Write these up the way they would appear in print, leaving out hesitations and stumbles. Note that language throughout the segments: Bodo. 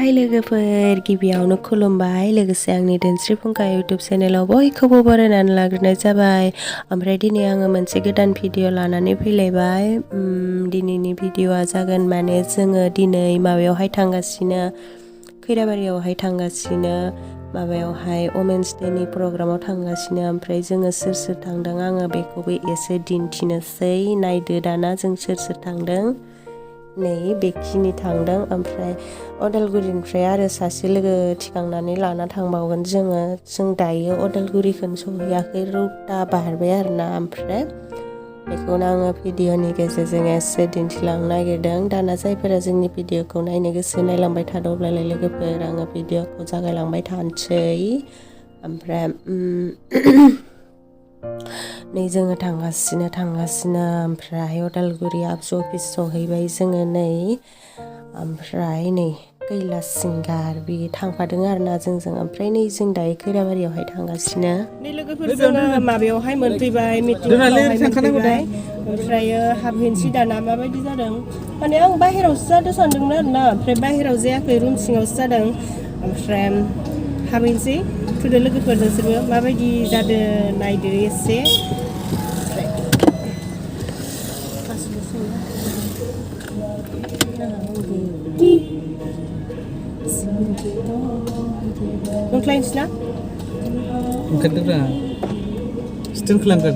हाय लोगोफोर गिबियावनो खुलुमबाय लोगोसे आंनि धोनस्रि फुंखा YouTube चेनेलाव बयखौबो बरायनानै लाग्रोनाय जाबाय ओमफ्राय दिनै आङो मोनसे गोदान भिडिअ लानानै फैलायबाय दिनैनि भिडिअआ जागोन माने जोङो दिनै माबायावहाय थांगासिनो खैराबारियावहाय थांगासिनो माबायावहाय वमेन्स डेनि प्रग्रामाव थांगासिनो ओमफ्राय जोङो सोर सोर थांदों आङो बेखौबो एसे दिन्थिनोसै नायदो दाना जों सोर सोर थांदों नै बेखिनि थांदों ओमफ्राय अदालगुरिनिफ्राय आरो सासे लोगो थिखांनानै लाना थांबावगोन जों दायो अदालगुरिखौनो सहैयाखै रौता बारबाय आरोना ओमफ्राय बेखौनो आङो भिडिअनि गेजेरजों एसे दिन्थिलांनो नागिरदों दाना जायफोरा जोंनि भिडिअखौ नायनो गोसो नायलांबाय थादों अब्लालाय लोगोफोर आङो भिडिअखौ जागायलांबाय थानोसै ओमफ्राय नै जोङो थांगासिनो ओमफ्राय अदालगुरि आबसु अफिस सहैबाय जोङो नै ओमफ्राय नै कैलास सिंगार बे थांफादों आरोना जोंजों ओमफ्राय नै जों दायो खैराबारियावहाय थांगासिनो नै लोगोफोर जोङो माबायावहाय मोनफैबाय मिटिंआवहाय मोनफैबाय ओमफ्रायो हाबहैनोसै दाना माबायदि जादों माने आं बाहेरावसो जादों सानदोंमोन आरोना ओमफ्राय बाहेराव जायाखै रुम सिङावसो जादों ओमफ्राय हाबहैनोसै फैदो लोगोफोर नोंसोरबो माबायदि जादों नायदो एसे नोंख्लायनोसै ना? ओंखारदोंब्रा स्टेन खालामगोन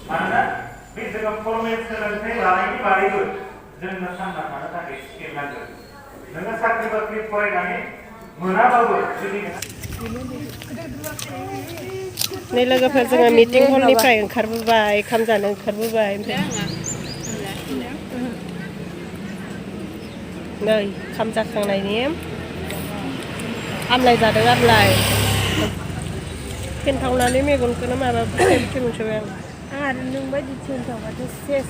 मानोना बे जोङो फर्मेल सोलोंथाइ लानायनि बादैबो जोंनो थांना थानो थाखाय स्किल नांगोन नोङो साख्रि बाख्रि फरायनानै मोनाबाबो जुदि नै लोगोफोर जोङो मिटिं हलनिफ्राय ओंखारबोबाय ओंखाम जानो ओंखारबोबाय ओमफ्राय नै ओंखाम जाखांनायनि आमलाय जादों आमलाय फेनथावनानै मेगनखौनो माबा बुथे मोनसोबाय आं आरो नों बायदि फेनथावबाथ' सेस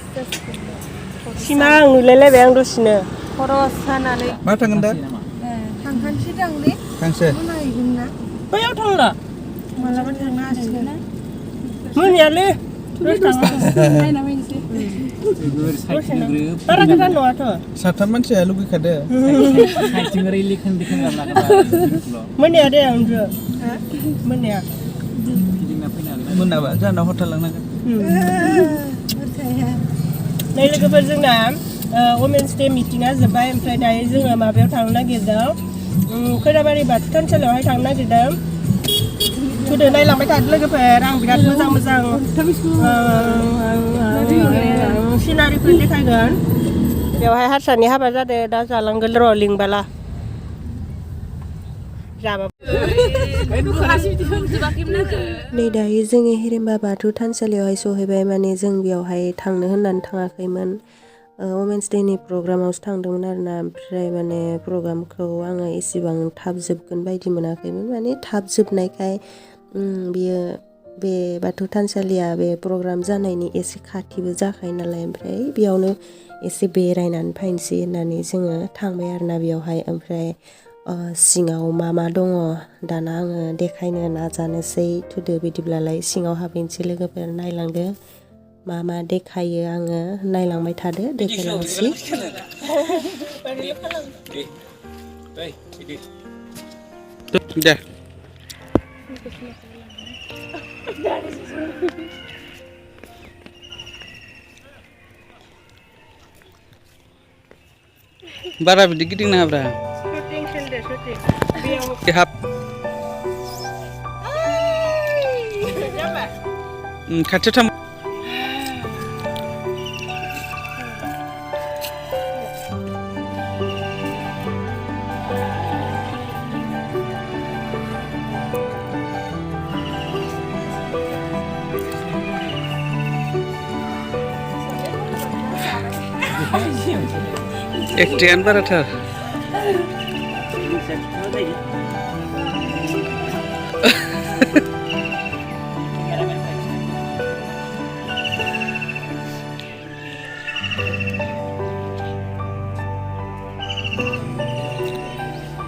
सिमा आं नुलायलायबाय आं दसेनो खरस सानानै मा थांगोन दा थांखानोसै दांलै थांसै मोनाहैगोन ना बैयाव थांला मालाबा थांनो हासिगोन मोनायालै नायना फैनोसै बारा गोजान नङाथ' साथाम मानसिया लुगैखादो मोनाया दे आंजो मोनाया मोनाबा जाना हरथा लांनांगोन नै लोगोफोर जोंना वमेन्स डे मिटिंआ जोब्बाय ओमफ्राय दायो जोङो माबायाव थांनो नागिरदों खैराबारि बाथौ थानसालियावहाय थांनो नागिरदों थुदो नायलांबाय थादो लोगोफोर आं बिराद मोजां सिनारिफोर देखायगोन बेवहाय हारसानि हाबा जादों दा जालांगोन र' लिंबाला नै दायो जोङो हिरिम्बा बाथौ थानसालियावहाय सहैबाय माने जों बेयावहाय थांनो होननानै थाङाखैमोन वमेन्स डेनि प्रग्रामावसो थांदोंमोन आरोना ओमफ्राय माने प्रग्रामखौ आङो एसेबां थाब जोबगोन बायदि मोनाखैमोन माने थाब जोबनायखाय बियो बे बाथौ थानसालिया बे प्रग्राम जानायनि एसे खाथिबो जाखायो नालाय ओमफ्राय बेयावनो एसे बेरायनानै फैनोसै होननानै जोङो थांबाय आरोना बेयावहाय ओमफ्राय सिङाव मा दङ दाना आङो देखायनो नाजानोसै थुदो बिदिब्लालाय सिङाव हाबहैनोसै लोगोफोर नायलांदो मा मा देखायो आङो नायलांबाय थादो देखायलांसै दे बारा बिदि गिदिंनाङाब्रा हाब खाथियाव थां एकटियानो बाराथार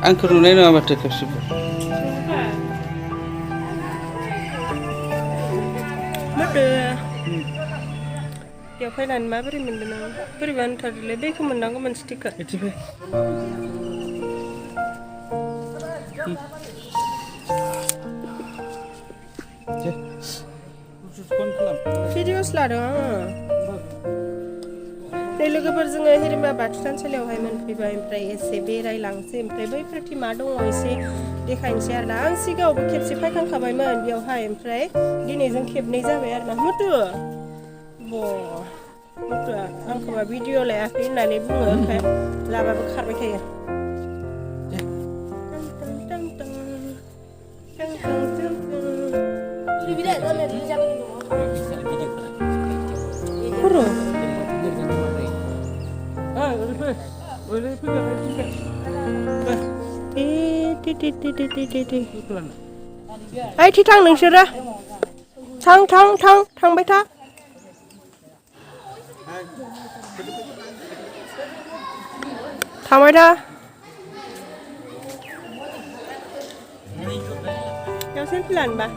आंखौ नुनाय नङा माथो खेबसेबो बेयाव फैनानै माबोरै मोनदों नों बोरैबा होनथारलै बेखौ मोननांगौमोन स्टिकार भिडिअस लादों आङो नै लोगोफोर जोङो हिरिम्बा बाथौ थानसालियावहाय मोनफैबाय ओमफ्राय एसे बेरायलांसै ओमफ्राय बैफोरथि मा दङ एसे देखायनोसै आरोना आं सिगाङावबो खेबसे फैखांखाबायमोन बेयावहाय ओमफ्राय दिनै जों खेबनै जाबाय आरोना मुतु मुतुआ आंखौबा भिडिअ लायाखै होननानै बुङो ओमफ्राय लाबाबो खारबाय थायो ओइ थां नोंसोरो थांबाय था थांबाय था yang sembilan ba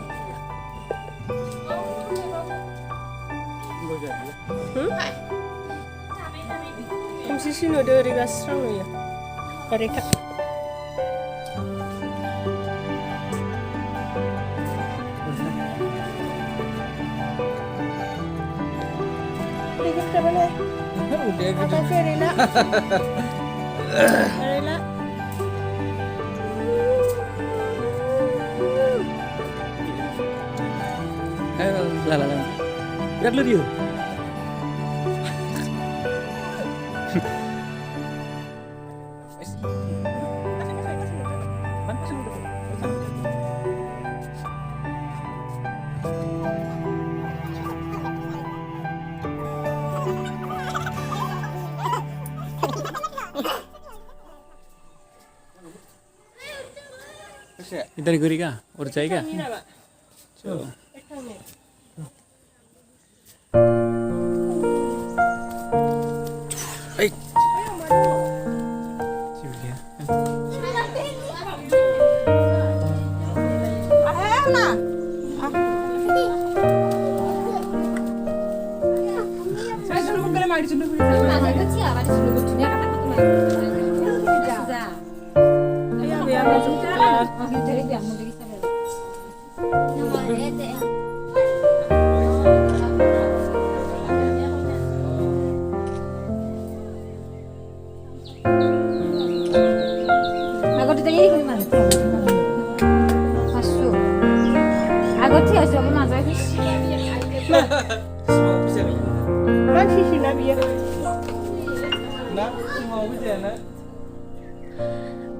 Kamsi sino dari gasrang ya dari kak Tiga mana? Udah gitu. Apa sih Rina? Rina. Lah. Lihat lu dia. Dari gurih kah? Urcai kah? Coba.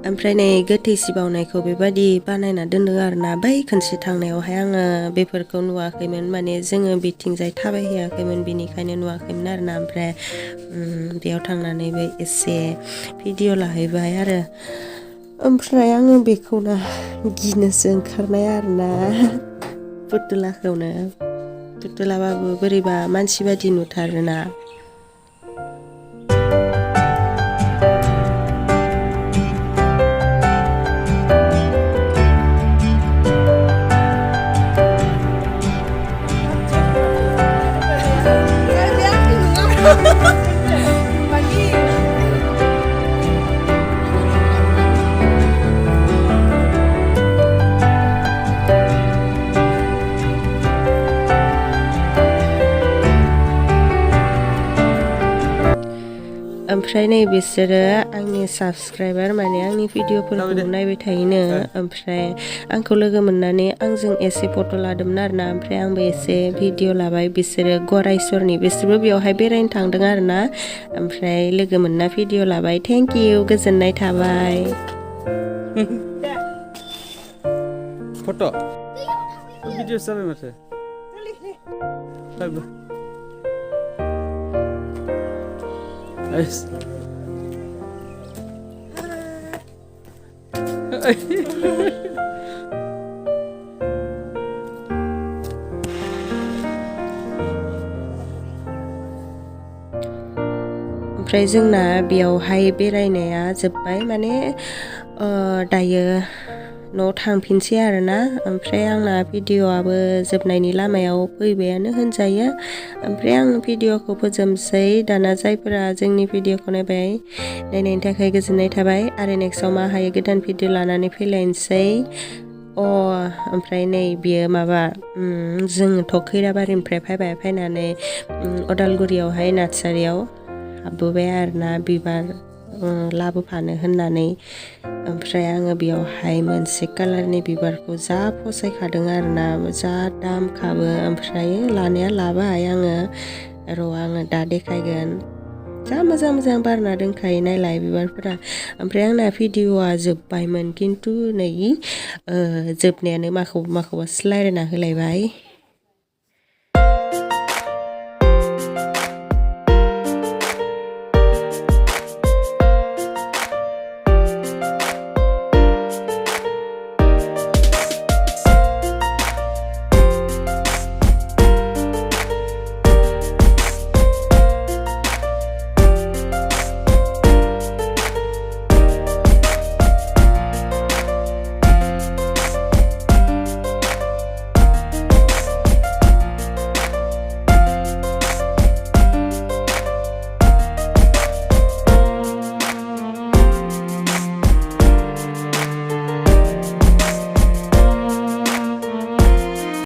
ओमफ्राय नै गोथैसि बावनायखौ बेबायदि बानायना दोनदों आरोना बै खनसे थांनायावहाय आङो बेफोरखौ नुवाखैमोन माने जोङो बिथिंजाय थाबायहैयाखैमोन बेनिखायनो नुवाखैमोन आरोना ओमफ्राय बेयाव थांनानैबो एसे भिडिअ लाहैबाय आरो ओमफ्राय आङो बेखौनो गिनोसो ओंखारनाय आरोना फुथुलाबाबो बोरैबा मानसि बादि नुथारोना ओमफ्राय नै बिसोरो आंनि साबसक्राइबार माने आंनि भिडिअफोरखौ नायबाय थायोनो ओमफ्राय आंखौ लोगो मोननानै आंजों एसे फट' लादोंमोन आरोना ओमफ्राय आंबो एसे भिडिअ लाबाय बिसोरो गरायसरनि बिसोरबो बेयावहाय बेरायनो थांदों आरोना ओमफ्राय लोगो मोनना भिडिअ लाबाय थेंक इउ गोजोननाय थाबाय फट' भिडिअस जाबाय माथो ओमफ्राय जोंना बेयावहाय बेरायनाया जोब्बाय माने दायो न'आव थांफिनसै आरोना ओमफ्राय आंना भिडिअ'आबो जोबनायनि लामायाव फैबायानो होनजायो ओमफ्राय आं भिडिअ'खौ फोजोबसै दाना जायफोरा जोंनि भिडिअ'खौ नायनायनि थाखाय गोजोननाय थाबाय आरो नेक्स्टआव मा हायो गोदान भिडिअ लानानै फैलायनोसै ओमफ्राय नै बियो माबा जोङोथ' खैराबारिनिफ्राय फैनानै अदालगुरियावहाय नार्सारियाव हाबबोबाय आरोना बिबार लाबोफानो होननानै ओमफ्राय आङो बेयावहाय मोनसे कालारनि बिबारखौ जा फसायखादों आरोना जा दामखाबो ओमफ्राय लानाया लाबाय आङो आङो दा देखायगोन जा मोजां मोजां बारना दोनखायो नायलाय बिबारफोरा ओमफ्राय आंना भिडिअ'आ जोब्बायमोन खिन्थु नै जोबनायानो माखौबा रायलायना होलायबाय